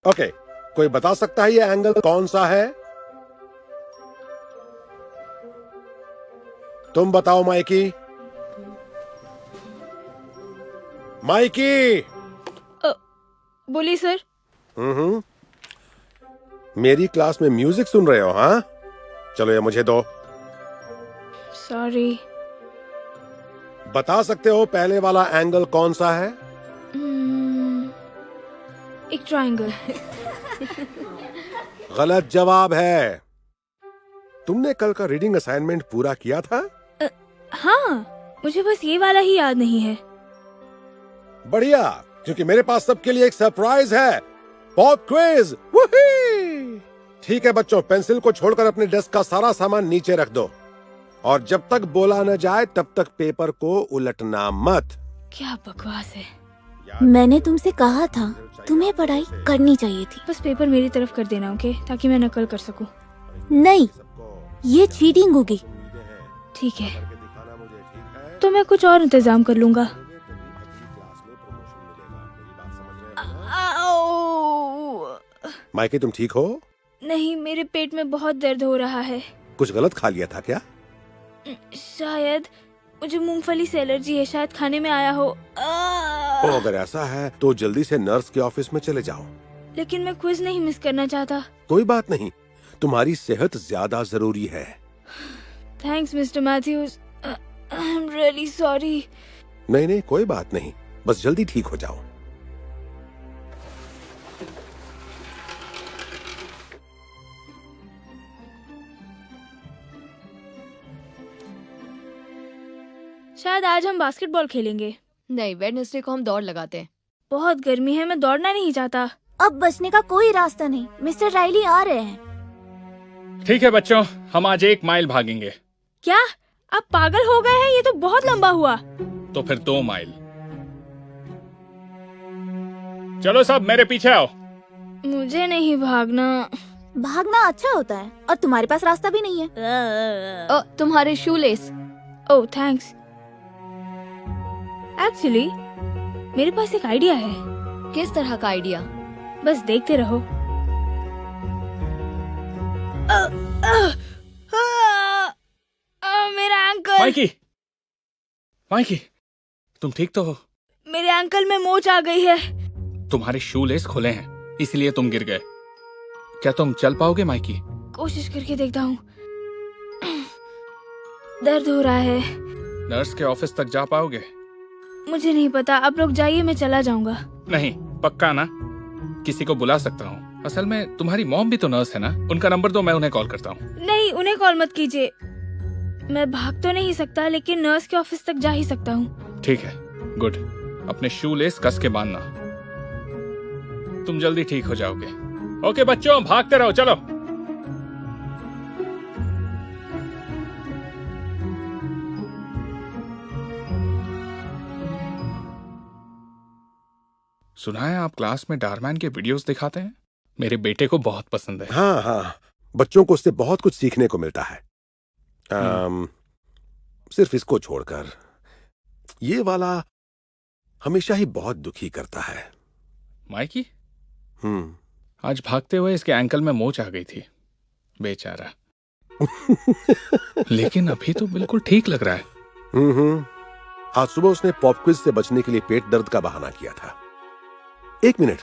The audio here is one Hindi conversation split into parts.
ओके, कोई बता सकता है ये एंगल कौन सा है? तुम बताओ माइकी। माइकी। बोलिए सर। मेरी क्लास में म्यूजिक सुन रहे हो? हाँ, चलो ये मुझे दो। सॉरी। बता सकते हो पहले वाला एंगल कौन सा है? एक ट्रायंगल। गलत जवाब है। तुमने कल का रीडिंग असाइनमेंट पूरा किया था? हाँ, मुझे बस ये वाला ही याद नहीं है। बढ़िया, क्योंकि मेरे पास सबके लिए एक सरप्राइज है। Pop quiz. वुही! ठीक है बच्चों, पेंसिल को छोड़कर अपने डेस्क का सारा सामान नीचे रख दो और जब तक बोला न जाए तब तक पेपर को उलटना मत। क्या बकवास है। मैंने तुमसे कहा था तुम्हें पढ़ाई करनी चाहिए थी। बस पेपर मेरी तरफ कर देना, ओके, ताकि मैं नकल कर सकूं। नहीं, ये चीटिंग होगी। ठीक है, तो मैं कुछ और इंतजाम कर लूंगा। माइकी, तुम ठीक हो? नहीं, मेरे पेट में बहुत दर्द हो रहा है। कुछ गलत खा लिया था क्या? शायद मुझे मूंगफली से एलर्जी है, शायद खाने में आया हो। अगर ऐसा है तो जल्दी से नर्स के ऑफिस में चले जाओ। लेकिन मैं क्विज नहीं मिस करना चाहता। कोई बात नहीं, तुम्हारी सेहत ज्यादा जरूरी है। Thanks Mr Matthews, I am really sorry. नहीं नहीं, कोई बात नहीं, बस जल्दी ठीक हो जाओ। शायद आज हम बास्केटबॉल खेलेंगे। नहीं, वेडनेसडे को हम दौड़ लगाते हैं। बहुत गर्मी है, मैं दौड़ना नहीं चाहता। अब बचने का कोई रास्ता नहीं, मिस्टर राइली आ रहे हैं। ठीक है बच्चों, हम आज 1 माइल भागेंगे। क्या आप पागल हो गए हैं? ये तो बहुत लंबा हुआ। तो फिर 2 माइल। चलो सब मेरे पीछे आओ। मुझे नहीं भागना। भागना अच्छा होता है और तुम्हारे पास रास्ता भी नहीं है। तुम्हारे शू लेस। ओह थैंक्स। एक्चुअली मेरे पास एक आइडिया है। किस तरह का आइडिया? बस देखते रहो। मेरा एंकल। माइकी, माइकी, तुम ठीक तो हो? मेरे एंकल में मोच आ गई है। तुम्हारे शू लेस खुले हैं, इसलिए तुम गिर गए। क्या तुम चल पाओगे माइकी? कोशिश करके देखता हूँ। दर्द हो रहा है। नर्स के ऑफिस तक जा पाओगे? मुझे नहीं पता, आप लोग जाइए, मैं चला जाऊंगा। नहीं, पक्का ना? किसी को बुला सकता हूँ। असल में तुम्हारी मॉम भी तो नर्स है ना, उनका नंबर दो, मैं उन्हें कॉल करता हूँ। नहीं, उन्हें कॉल मत कीजिए। मैं भाग तो नहीं सकता, लेकिन नर्स के ऑफिस तक जा ही सकता हूँ। ठीक है, गुड। अपने शू लेस कस के बांधना, तुम जल्दी ठीक हो जाओगे। ओके बच्चों, भागते रहो, चलो। सुना है आप क्लास में डारमैन के वीडियोस दिखाते हैं? मेरे बेटे को बहुत पसंद है। हाँ हाँ, बच्चों को उससे बहुत कुछ सीखने को मिलता है। सिर्फ इसको छोड़कर ये वाला हमेशा ही बहुत दुखी करता है। माइकी, आज भागते हुए इसके एंकल में मोच आ गई थी, बेचारा। लेकिन अभी तो बिल्कुल ठीक लग रहा है। आज सुबह उसने पॉप क्विज से बचने के लिए पेट दर्द का बहाना किया था। 1 मिनट,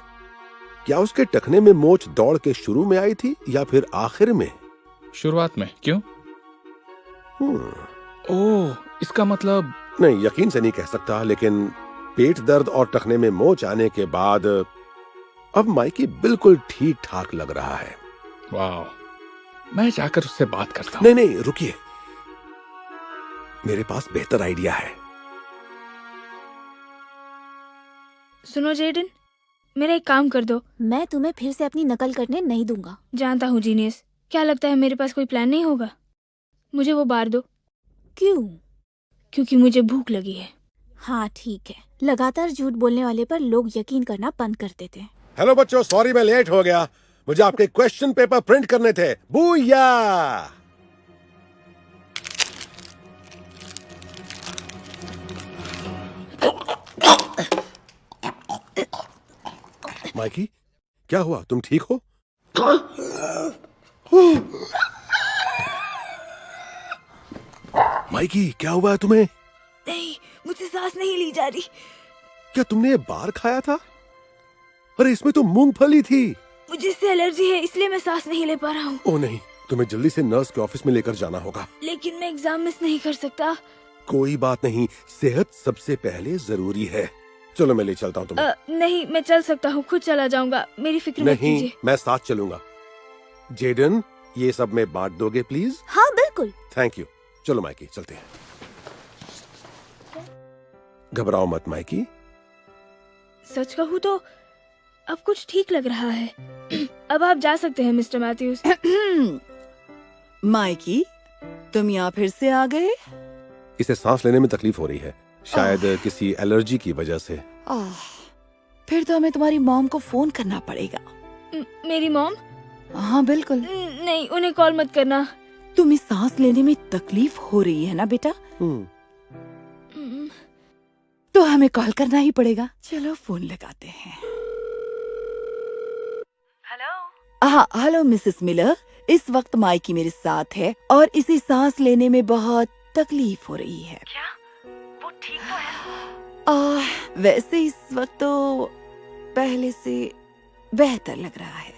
क्या उसके टखने में मोच दौड़ के शुरू में आई थी या फिर आखिर में? शुरुआत में। क्यों? ओह, इसका मतलब। नहीं, यकीन से नहीं कह सकता, लेकिन पेट दर्द और टखने में मोच आने के बाद अब माइकी बिल्कुल ठीक ठाक लग रहा है। वाह, मैं जाकर उससे बात करता हूँ। नहीं नहीं, रुकिए, मेरे पास बेहतर आइडिया है। सुनो जेडन, मेरा एक काम कर दो। मैं तुम्हें फिर से अपनी नकल करने नहीं दूंगा। जानता हूँ जीनियस, क्या लगता है मेरे पास कोई प्लान नहीं होगा? मुझे वो बार दो। क्यों? क्योंकि मुझे भूख लगी है। हाँ ठीक है, लगातार झूठ बोलने वाले पर लोग यकीन करना बंद कर देते हैं। हेलो बच्चों, सॉरी मैं लेट हो गया। मुझे आपके क्वेश्चन पेपर प्रिंट करने थे। बूया! माइकी, क्या हुआ, तुम ठीक हो? माइकी, क्या हुआ है तुम्हें? नहीं, मुझसे सांस नहीं ली जा रही। क्या तुमने ये बार खाया था? अरे इसमें तो मूंगफली थी। मुझे इससे एलर्जी है, इसलिए मैं सांस नहीं ले पा रहा हूँ। ओ नहीं, तुम्हें जल्दी से नर्स के ऑफिस में लेकर जाना होगा। लेकिन मैं एग्जाम मिस नहीं कर सकता। कोई बात नहीं, सेहत सबसे पहले जरूरी है। चलो मैं ले चलता हूँ तुम्हें। नहीं, मैं चल सकता हूँ, खुद चला जाऊंगा, मेरी फिक्र मत नहीं, कीजिए। मैं साथ चलूंगा। जेडन, ये सब में बांट दोगे प्लीज? हाँ बिल्कुल। Thank you. चलो माइकी, चलते हैं। घबराओ मत माइकी। सच कहूँ तो अब कुछ ठीक लग रहा है। अब आप जा सकते हैं मिस्टर मैथ्यूज। माइकी, तुम यहाँ फिर से आ गए? इसे सांस लेने में तकलीफ हो रही है, शायद किसी एलर्जी की वजह से। फिर तो हमें तुम्हारी मॉम को फोन करना पड़ेगा। मेरी मॉम? हाँ बिल्कुल। नहीं, उन्हें कॉल मत करना। तुम्हें सांस लेने में तकलीफ हो रही है ना बेटा? तो हमें कॉल करना ही पड़ेगा। चलो फोन लगाते हैं। हाँ, हेलो मिसेस मिलर। इस वक्त माइकी मेरे साथ है और इसे सांस लेने में बहुत तकलीफ हो रही है। क्या वो ठीक तो है? वैसे इस वक्त तो पहले से बेहतर लग रहा है।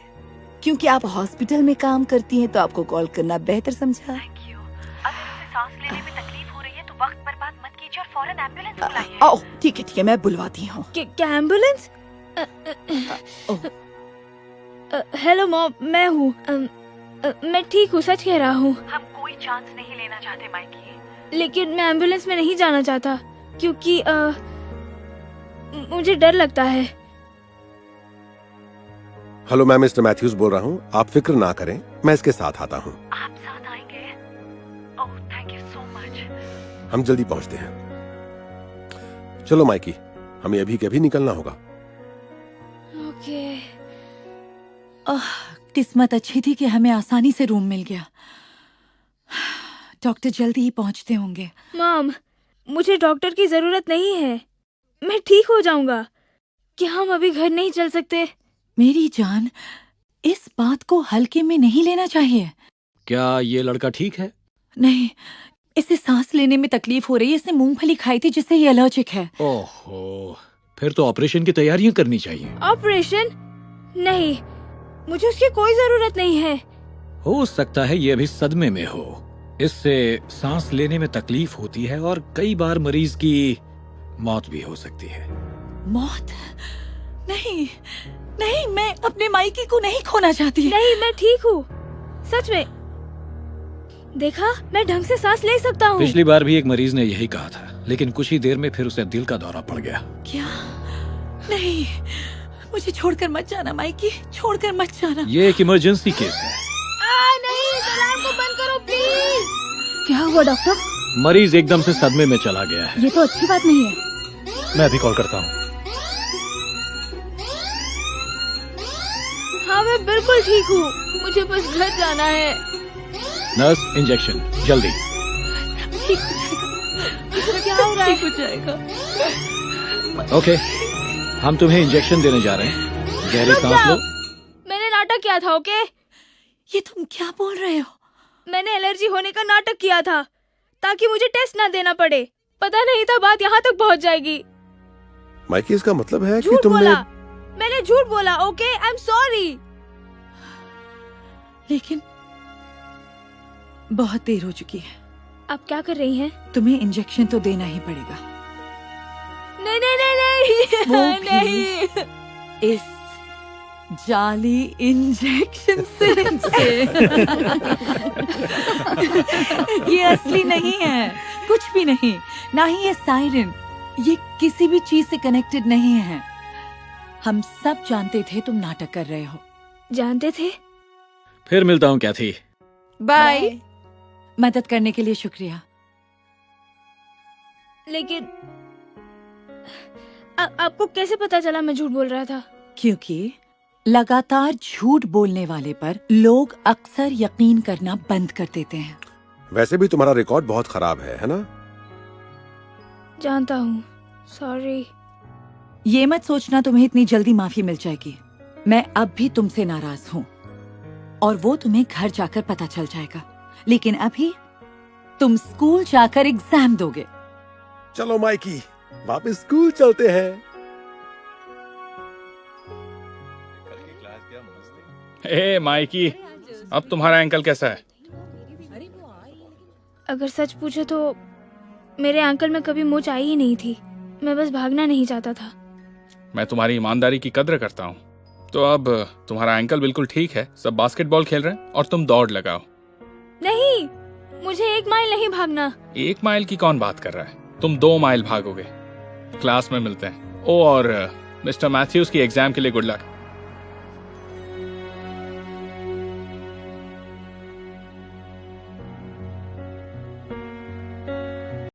क्योंकि आप हॉस्पिटल में काम करती हैं तो आपको कॉल करना बेहतर समझा। Thank you. अगर उसे सांस लेने में तकलीफ हो रही है तो वक्त बर्बाद मत कीजिए और फौरन एम्बुलेंस बुलाइए। ठीक है, मैं बुलवाती हूँ। क्या एम्बुलेंस? हेलो मॉम, मैं हूँ। मैं ठीक हूँ, सच कह रहा हूँ। हम कोई चांस नहीं लेना चाहते माइकी। लेकिन मैं एम्बुलेंस में नहीं जाना चाहता क्योंकि मुझे डर लगता है। हेलो, मैं मिस्टर मैथ्यूज बोल रहा हूँ। आप फिक्र ना करें, मैं इसके साथ आता हूँ। आप साथ आएंगे? ओह, थैंक यू सो मच। हम जल्दी पहुँचते हैं। चलो माइकी, हमें अभी के अभी निकलना होगा। ओके। किस्मत अच्छी थी कि हमें आसानी से रूम मिल गया। डॉक्टर जल्दी ही पहुंचते होंगे। मॉम, मुझे डॉक्टर की जरूरत नहीं है, मैं ठीक हो जाऊंगा। क्या हम अभी घर नहीं चल सकते? मेरी जान, इस बात को हल्के में नहीं लेना चाहिए। क्या ये लड़का ठीक है? नहीं, इसे सांस लेने में तकलीफ हो रही है। इसने मूंगफली खाई थी जिससे ये एलर्जिक है। ओहो, फिर तो ऑपरेशन की तैयारियां करनी चाहिए। ऑपरेशन? नहीं, मुझे उसकी कोई जरूरत नहीं है। हो सकता है ये अभी सदमे में हो। इससे सांस लेने में तकलीफ होती है और कई बार मरीज की मौत भी हो सकती है। मौत? नहीं नहीं, मैं अपने माइकी को नहीं खोना चाहती। नहीं, मैं ठीक हूँ, सच में। देखा, मैं ढंग से सांस ले सकता हूँ। पिछली बार भी एक मरीज ने यही कहा था, लेकिन कुछ ही देर में फिर उसे दिल का दौरा पड़ गया। क्या? नहीं, मुझे छोड़कर मत जाना माइकी, छोड़कर मत जाना। ये एक इमरजेंसी केस है। नहीं, अलार्म को बंद करो प्लीज। क्या हुआ डॉक्टर? मरीज एकदम से सदमे में चला गया है। ये तो अच्छी बात नहीं है। मैं अभी कॉल करता हूँ। हाँ, मैं बिल्कुल ठीक हूँ, मुझे बस घर जाना है। नर्स, इंजेक्शन जल्दी। ठीक हो जाएगा, क्या हो रहा है? ठीक हो जाएगा। ओके, हम तुम्हें इंजेक्शन देने जा रहे हैं। गहरी सांस लो। मैंने नाटक किया था, ओके? ये तुम क्या बोल रहे हो? मैंने एलर्जी होने का नाटक किया था ताकि मुझे टेस्ट ना देना पड़े। पता नहीं था बात यहाँ तक पहुँच जाएगी। माइकी, इसका मतलब है कि झूठ तुमने... बोला, मैंने झूठ बोला, ओके? I am sorry. लेकिन बहुत देर हो चुकी है। आप क्या कर रही हैं? तुम्हें इंजेक्शन तो देना ही पड़ेगा। नहीं नहीं नहीं वो नहीं, भी नहीं। इस जाली इंजेक्शन से। ये असली नहीं है, कुछ भी नहीं। ना ही ये सायरन, ये किसी भी चीज से कनेक्टेड नहीं है। हम सब जानते थे तुम नाटक कर रहे हो। जानते थे? फिर मिलता हूँ कैथी। बाय। मदद करने के लिए शुक्रिया। लेकिन आपको कैसे पता चला मैं झूठ बोल रहा था? क्योंकि लगातार झूठ बोलने वाले पर लोग अक्सर यकीन करना बंद कर देते हैं। वैसे भी तुम्हारा रिकॉर्ड बहुत खराब है ना? जानता हूँ, सॉरी। ये मत सोचना तुम्हें इतनी जल्दी माफी मिल जाएगी। मैं अब भी तुमसे नाराज हूँ और वो तुम्हें घर जाकर पता चल जाएगा, लेकिन अभी तुम स्कूल जाकर एग्जाम दोगे। चलो माइकी, वापस स्कूल चलते हैं। ए माइकी, अब तुम्हारा एंकल कैसा है? अगर सच पूछे तो मेरे अंकल में कभी मोच आई ही नहीं थी। मैं बस भागना नहीं चाहता था। मैं तुम्हारी ईमानदारी की कद्र करता हूँ। तो अब तुम्हारा एंकल बिल्कुल ठीक है, सब बास्केटबॉल खेल रहे हैं और तुम दौड़ लगाओ। नहीं, मुझे 1 माइल नहीं भागना। 1 माइल की कौन बात कर रहा है? तुम 2 माइल भागोगे। क्लास में मिलते हैं। ओ, और मिस्टर मैथ्यूज की एग्जाम के लिए गुड लक।